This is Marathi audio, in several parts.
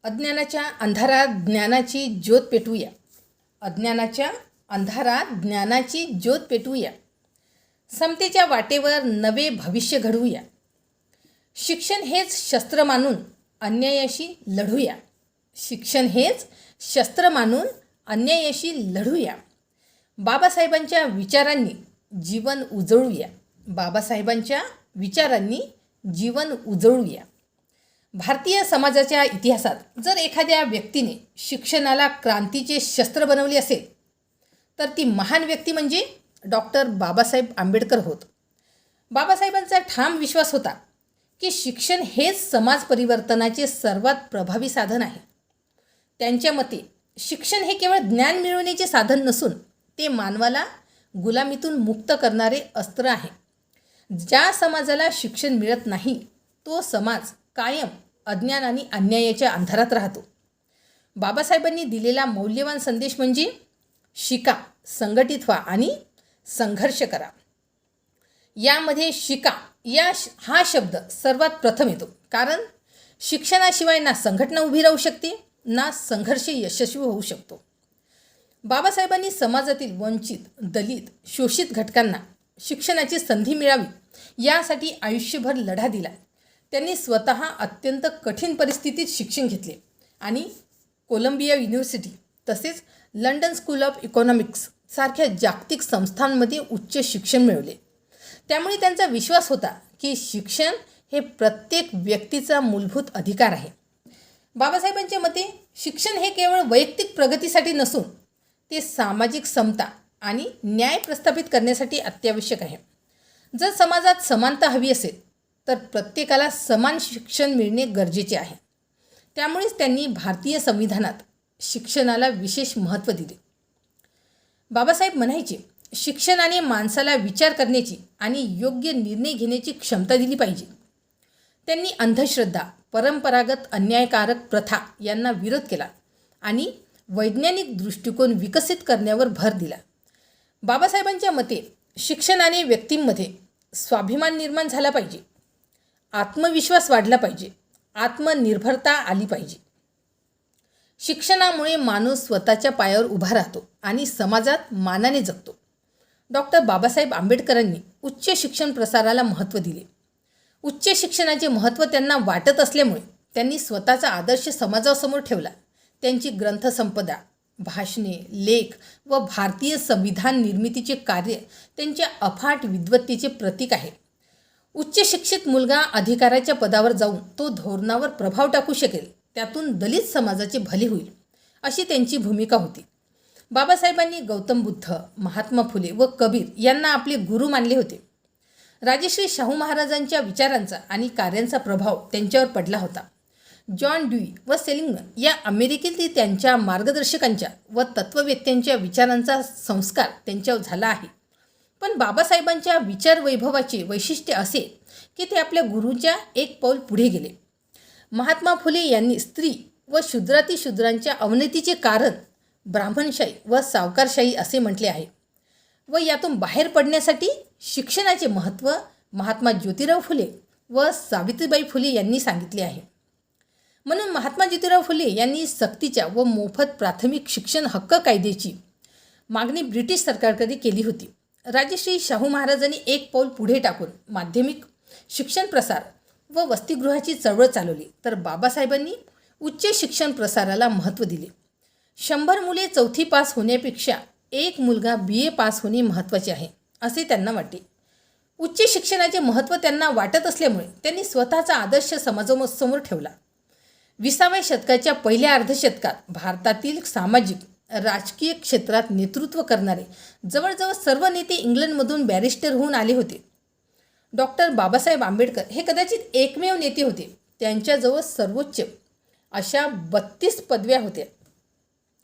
अज्ञानाच्या अंधारात ज्ञानाची ज्योत पेटवूया. अज्ञानाच्या अंधारात ज्ञानाची ज्योत पेटवूया. समतेच्या वाटेवर नवे भविष्य घडवूया. शिक्षण हेच शस्त्र मानून अन्यायाशी लढूया. शिक्षण हेच शस्त्र मानून अन्यायाशी लढूया. बाबासाहेबांच्या विचारांनी जीवन उजळूया. बाबासाहेबांच्या विचारांनी जीवन उजळूया. भारतीय समाजाच्या इतिहासात जर एखाद्या व्यक्तीने शिक्षणाला क्रांतीचे शस्त्र बनवले असेल तर ती महान व्यक्ती म्हणजे डॉक्टर बाबासाहेब आंबेडकर होत. बाबासाहेबांचा ठाम विश्वास होता की शिक्षण हेच समाज परिवर्तनाचे सर्वात प्रभावी साधन आहे. त्यांच्या मते शिक्षण हे केवळ ज्ञान मिळवण्याचे साधन नसून ते मानवाला गुलामीतून मुक्त करणारे अस्त्र आहे. ज्या समाजाला शिक्षण मिळत नाही तो समाज कायम अज्ञान आणि अन्यायाच्या अंधारात राहतो. बाबासाहेबांनी दिलेला मौल्यवान संदेश म्हणजे शिका, संघटित व्हा आणि संघर्ष करा. यामध्ये शिका हा शब्द सर्वात प्रथम येतो, कारण शिक्षणाशिवाय ना संघटना उभी राहू शकते ना संघर्ष यशस्वी होऊ शकतो. बाबासाहेबांनी समाजातील वंचित, दलित, शोषित घटकांना शिक्षणाची संधी मिळावी यासाठी आयुष्यभर लढा दिला. त्यांनी स्वतः अत्यंत कठीण परिस्थितीत शिक्षण घेतले आणि कोलंबिया युनिव्हर्सिटी तसेच लंडन स्कूल ऑफ इकॉनॉमिक्स सारख्या जागतिक संस्थांमध्ये उच्च शिक्षण मिळवले. त्यामुळे त्यांचा विश्वास होता की शिक्षण हे प्रत्येक व्यक्तीचा मूलभूत अधिकार आहे. बाबासाहेबांच्या मते शिक्षण हे केवळ वैयक्तिक प्रगतीसाठी नसून ते सामाजिक समता आणि न्याय प्रस्थापित करण्यासाठी अत्यावश्यक आहे. जर समाजात समानता हवी असेल तर प्रत्येकाला समान शिक्षण मिळणे गरजेचे आहे. त्यामुळेच त्यांनी भारतीय संविधानात शिक्षणाला विशेष महत्त्व दिले. बाबासाहेब म्हणायचे, शिक्षणाने माणसाला विचार करण्याची आणि योग्य निर्णय घेण्याची क्षमता दिली पाहिजे. त्यांनी अंधश्रद्धा, परंपरागत अन्यायकारक प्रथा यांना विरोध केला आणि वैज्ञानिक दृष्टिकोन विकसित करण्यावर भर दिला. बाबासाहेबांच्या मते शिक्षणाने व्यक्तींमध्ये स्वाभिमान निर्माण झाला पाहिजे, आत्मविश्वास वाढला पाहिजे, आत्मनिर्भरता आली पाहिजे. शिक्षणामुळे माणूस स्वतःच्या पायावर उभा राहतो आणि समाजात मानाने जगतो. डॉक्टर बाबासाहेब आंबेडकरांनी उच्च शिक्षण प्रसाराला महत्त्व दिले. उच्च शिक्षणाचे महत्त्व त्यांना वाटत असल्यामुळे त्यांनी स्वतःचा आदर्श समाजासमोर ठेवला. त्यांची ग्रंथसंपदा, भाषणे, लेख व भारतीय संविधान निर्मितीचे कार्य त्यांच्या अफाट विद्वत्तेचे प्रतीक आहे. उच्च शिक्षित मुलगा अधिकाराच्या पदावर जाऊन तो धोरणावर प्रभाव टाकू शकेल, त्यातून दलित समाजाचे भले होईल, अशी त्यांची भूमिका होती. बाबासाहेबांनी गौतम बुद्ध, महात्मा फुले व कबीर यांना आपले गुरु मानले होते. राजश्री शाहू महाराजांच्या विचारांचा आणि कार्यांचा प्रभाव त्यांच्यावर पडला होता. जॉन ड्यूई व सेलिंगमन या अमेरिकेतील त्यांच्या मार्गदर्शकांच्या व तत्त्ववेत्त्यांच्या विचारांचा संस्कार त्यांच्यावर झाला आहे. पण बाबासाहेबांच्या विचार वैभवाचे वैशिष्ट्य असे की ते आपल्या गुरूंच्या एक पाऊल पुढे गेले. महात्मा फुले यांनी स्त्री व शूद्रातिशूद्रांच्या अवनतीचे कारण ब्राह्मणशाही व सावकारशाही असे म्हटले आहे व यातून बाहेर पडण्यासाठी शिक्षणाचे महत्त्व महात्मा ज्योतिराव फुले व सावित्रीबाई फुले यांनी सांगितले आहे. म्हणून महात्मा ज्योतिराव फुले यांनी सक्तीच्या व मोफत प्राथमिक शिक्षण हक्क कायद्याची मागणी ब्रिटिश सरकारकडे केली होती. राजश्री शाहू महाराजांनी एक पाऊल पुढे टाकून माध्यमिक शिक्षण प्रसार व वसतिगृहाची चळवळ चालवली, तर बाबासाहेबांनी उच्च शिक्षण प्रसाराला महत्त्व दिले. 100 मुले 4थी पास होण्यापेक्षा एक मुलगा BA पास होणे महत्त्वाचे आहे असे त्यांना वाटे. उच्च शिक्षणाचे महत्त्व त्यांना वाटत असल्यामुळे त्यांनी स्वतःचा आदर्श समाजासमोर ठेवला. 20व्या शतकाच्या पहिल्या अर्धशतकात भारतातील सामाजिक राजकीय क्षेत्रात नेतृत्व करणारे जवळजवळ सर्व नेते इंग्लंडमधून बॅरिस्टर होऊन आले होते. डॉक्टर बाबासाहेब आंबेडकर हे कदाचित एकमेव नेते होते. त्यांच्याजवळ सर्वोच्च अशा 32 पदव्या होत्या.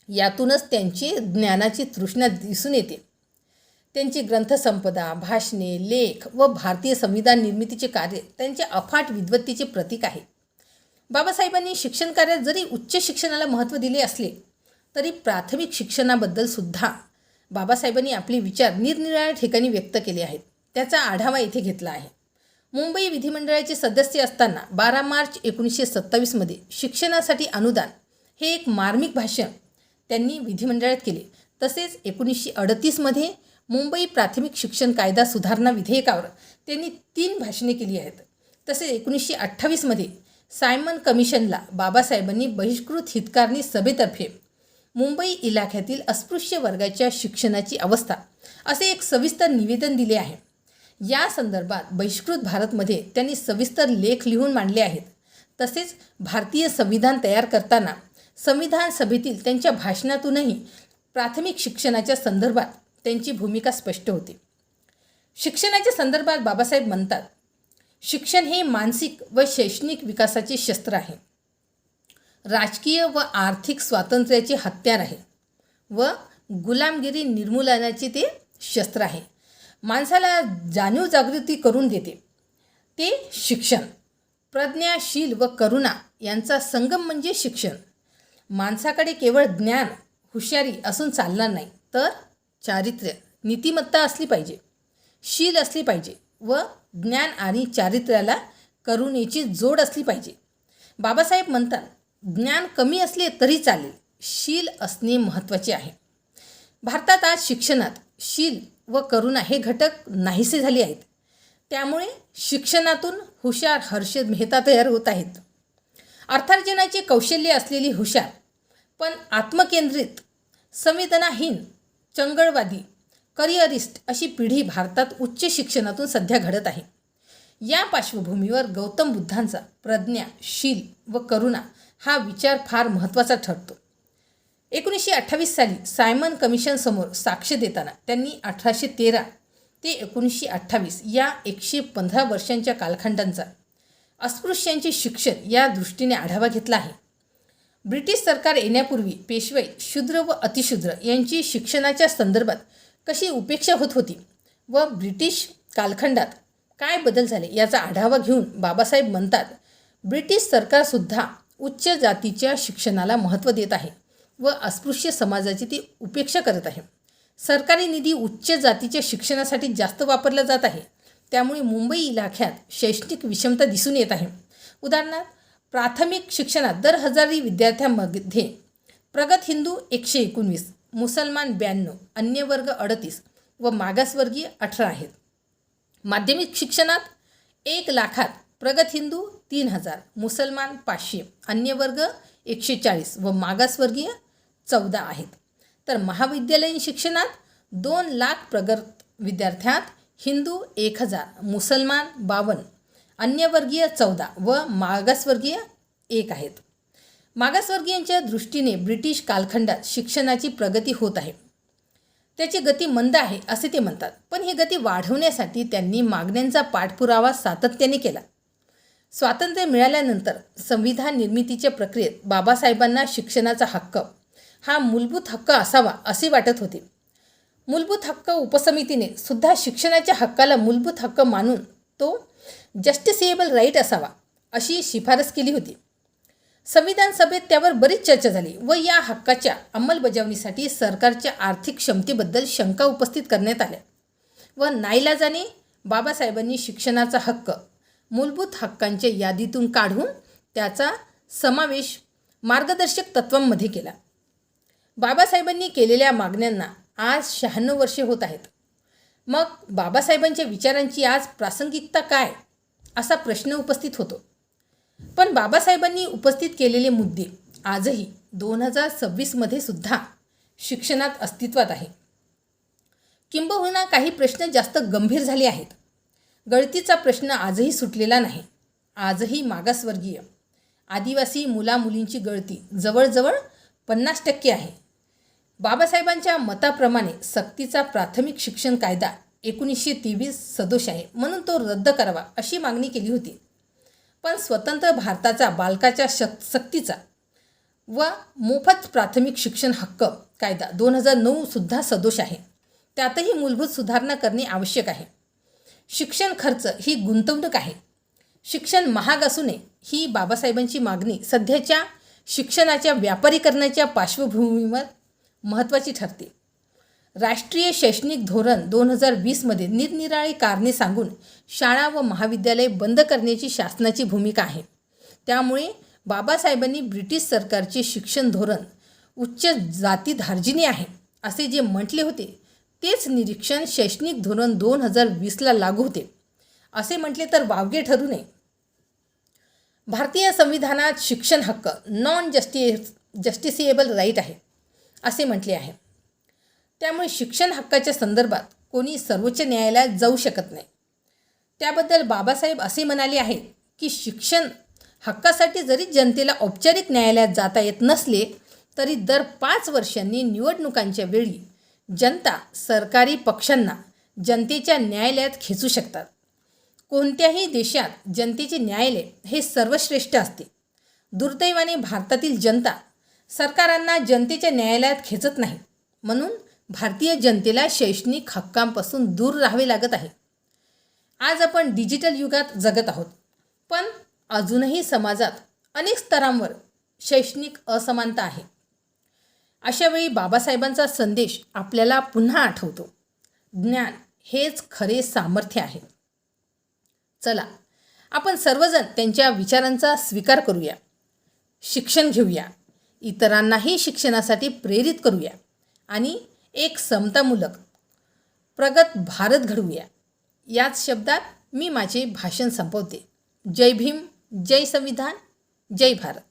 यातूनच त्यांची ज्ञानाची तृष्णा दिसून येते. त्यांची ग्रंथसंपदा, भाषणे, लेख व भारतीय संविधान निर्मितीचे कार्य त्यांच्या अफाट विद्वत्तेचे प्रतीक आहे. बाबासाहेबांनी शिक्षण कार्यात जरी उच्च शिक्षणाला महत्त्व दिले असले तरी प्राथमिक शिक्षणाबद्दल सुद्धा बाबासाहेबांनी आपले विचार निरनिराळ्या ठिकाणी व्यक्त केले आहेत. त्याचा आढावा येथे घेतला आहे. मुंबई विधिमंडळाचे सदस्य असताना 12 मार्च 1927मध्ये शिक्षणासाठी अनुदान हे एक मार्मिक भाषण त्यांनी विधिमंडळात केले. तसेच 1938मध्ये मुंबई प्राथमिक शिक्षण कायदा सुधारणा विधेयकावर त्यांनी 3 भाषणे केली आहेत. तसेच 1928मध्ये सायमन कमिशनला बाबासाहेबांनी बहिष्कृत हितकारणी सभेतर्फे मुंबई इलाख्यातील अस्पृश्य वर्गाच्या शिक्षणाची अवस्था असे एक सविस्तर निवेदन दिले आहे. या संदर्भात बहिष्कृत भारतमध्ये त्यांनी सविस्तर लेख लिहून मांडले आहेत. तसेच भारतीय संविधान तयार करताना संविधान सभेतील त्यांच्या भाषणातूनही प्राथमिक शिक्षणाच्या संदर्भात त्यांची भूमिका स्पष्ट होते. शिक्षणाच्या संदर्भात बाबासाहेब म्हणतात, शिक्षण हे मानसिक व शैक्षणिक विकासाचे शस्त्र आहे, राजकीय व आर्थिक स्वातंत्र्याचे हत्यार आहे व गुलामगिरी निर्मूलनाचे ते शस्त्र आहे. माणसाला जाणीव जागृती करून देते ते शिक्षण. प्रज्ञा, शील व करुणा यांचा संगम म्हणजे शिक्षण. माणसाकडे केवळ ज्ञान, हुशारी असून चालणार नाही, तर चारित्र्य, नीतिमत्ता असली पाहिजे, शील असली पाहिजे व ज्ञान आणि चारित्र्याला करुणेची जोड असली पाहिजे. बाबासाहेब म्हणतात, ज्ञान कमी असले तरी चालेल, शील असणे महत्त्वाचे आहे. भारतात आज शिक्षणात शील व करुणा हे घटक नाहीसे झाले आहेत. त्यामुळे शिक्षणातून हुशार हर्षद मेहता तयार होत आहेत. अर्थार्जनाचे कौशल्य असलेली हुशार पण आत्मकेंद्रित, संवेदनाहीन, चंगळवादी, करिअरिस्ट अशी पिढी भारतात उच्च शिक्षणातून सध्या घडत आहे. या पार्श्वभूमीवर गौतम बुद्धांचा प्रज्ञा, शील व करुणा हा विचार फार महत्त्वाचा ठरतो. 1928 साली सायमन कमिशनसमोर साक्ष देताना त्यांनी 1813 ते 1928 या 115 वर्षांच्या कालखंडांचा अस्पृश्यांचे शिक्षण या दृष्टीने आढावा घेतला आहे. ब्रिटिश सरकार येण्यापूर्वी पेशवाई शूद्र व अतिशूद्र यांची शिक्षणाच्या संदर्भात कशी उपेक्षा होत होती व ब्रिटिश कालखंडात काय बदल झाले याचा आढावा घेऊन बाबासाहेब म्हणतात, ब्रिटिश सरकारसुद्धा उच्च जातीच्या शिक्षणाला महत्त्व देत आहे व अस्पृश्य समाजाची ती उपेक्षा करत आहे. सरकारी निधी उच्च जातीच्या शिक्षणासाठी जास्त वापरला जात आहे. त्यामुळे मुंबई इलाख्यात शैक्षणिक विषमता दिसून येत आहे. उदाहरणार्थ, प्राथमिक शिक्षणात दर 1000 विद्यार्थ्यांमध्ये प्रगत हिंदू 119, मुसलमान 92, अन्य वर्ग 38 व मागासवर्गीय 18 आहेत. माध्यमिक शिक्षणात 1 लाखात प्रगत हिंदू 3000, मुसलमान 500, अन्य वर्ग 140 व मागासवर्गीय 14 आहेत. तर महाविद्यालयीन शिक्षणात 2 लाख प्रगत विद्यार्थ्यात हिंदू 1000, मुसलमान 52, अन्यवर्गीय 14 व मागासवर्गीय 1 आहेत. मागासवर्गीयांच्या दृष्टीने ब्रिटिश कालखंडात शिक्षणाची प्रगती होत आहे. त्याची गती मंद आहे असे ते म्हणतात. पण ही गती वाढवण्यासाठी त्यांनी मागण्यांचा पाठपुरावा सातत्याने केला. स्वातंत्र्य मिळाल्यानंतर संविधान निर्मितीच्या प्रक्रियेत बाबासाहेबांना शिक्षणाचा हक्क हा मूलभूत हक्क असावा असे वाटत होते. मूलभूत हक्क उपसमितीने सुद्धा शिक्षणाच्या हक्काला मूलभूत हक्क मानून तो जस्टिसेबल राईट असावा अशी शिफारस केली होती. संविधान सभेत त्यावर बरीच चर्चा झाली व या हक्काच्या अंमलबजावणीसाठी सरकारच्या आर्थिक क्षमतेबद्दल शंका उपस्थित करण्यात आल्या व नाईलाजाने बाबासाहेबांनी शिक्षणाचा हक्क मूलभूत हक्कांच्या यादीतून काढून त्याचा समावेश मार्गदर्शक तत्वांमध्ये केला. बाबासाहेबांनी केलेल्या मागण्यांना आज 96 वर्षे होत आहेत. मग बाबासाहेबांच्या विचारांची आज प्रासंगिकता काय असा प्रश्न उपस्थित होतो. पण बाबासाहेबांनी उपस्थित केलेले मुद्दे आजही 2026मध्ये सुद्धा शिक्षणात अस्तित्वात आहे. किंबहुना काही प्रश्न जास्त गंभीर झाले आहेत. गळतीचा प्रश्न आजही सुटलेला नाही. आजही मागासवर्गीय, आदिवासी मुलामुलींची गळती जवळजवळ 50% आहे. बाबासाहेबांच्या मताप्रमाणे सक्तीचा प्राथमिक शिक्षण कायदा 1923 सदोष आहे म्हणून तो रद्द करावा अशी मागणी केली होती. पण स्वतंत्र भारताचा बालकाच्या सक्तीचा व मोफत प्राथमिक शिक्षण हक्क कायदा 2009 सुद्धा सदोष आहे. त्यातही मूलभूत सुधारणा करणे आवश्यक आहे. शिक्षण खर्च ही गुंतवणूक आहे. शिक्षण महाग असू नये ही बाबासाहेबांची मागणी सध्याच्या शिक्षणाच्या व्यापारीकरणाच्या पार्श्वभूमीवर महत्त्वाची ठरते. राष्ट्रीय शैक्षणिक धोरण 2020मध्ये निरनिराळी कारणे सांगून शाळा व महाविद्यालय बंद करण्याची शासनाची भूमिका आहे. त्यामुळे बाबासाहेबांनी ब्रिटिश सरकारचे शिक्षण धोरण उच्च जातीधार्जिणे आहे असे जे म्हटले होते तेच निरीक्षण शैक्षणिक धोरण 2020ला लागू होते असे म्हटले तर वावगे ठरू नये. भारतीय संविधानात शिक्षण हक्क नॉन जस्टिसिएबल राईट आहे असे म्हटले आहे. त्यामुळे शिक्षण हक्काच्या संदर्भात कोणी सर्वोच्च न्यायालयात जाऊ शकत नाही. त्याबद्दल बाबासाहेब असे म्हणाले आहेत की शिक्षण हक्कासाठी जरी जनतेला औपचारिक न्यायालयात जाता येत नसले तरी दर 5 वर्षांनी निवडणुकांच्या वेळी जनता सरकारी पक्षांना जनतेच्या न्यायालयात खेचू शकतात. कोणत्याही देशात जनतेचे न्यायालय हे सर्वश्रेष्ठ असते. दुर्दैवाने भारतातील जनता सरकारांना जनतेच्या न्यायालयात खेचत नाही. म्हणून भारतीय जनतेला शैक्षणिक हक्कांपासून दूर राहावे लागत आहे. आज आपण डिजिटल युगात जगत आहोत, पण अजूनही समाजात अनेक स्तरांवर शैक्षणिक असमानता आहे. अशावेळी बाबासाहेबांचा संदेश आपल्याला पुन्हा आठवतो. ज्ञान हेच खरे सामर्थ्य आहे. चला आपण सर्वजण त्यांच्या विचारांचा स्वीकार करूया, शिक्षण घेऊया, इतरांनाही शिक्षणासाठी प्रेरित करूया आणि एक समतामूलक प्रगत भारत घडवूया. याच शब्दात मी माझे भाषण संपवते. जय भीम, जय संविधान, जय भारत.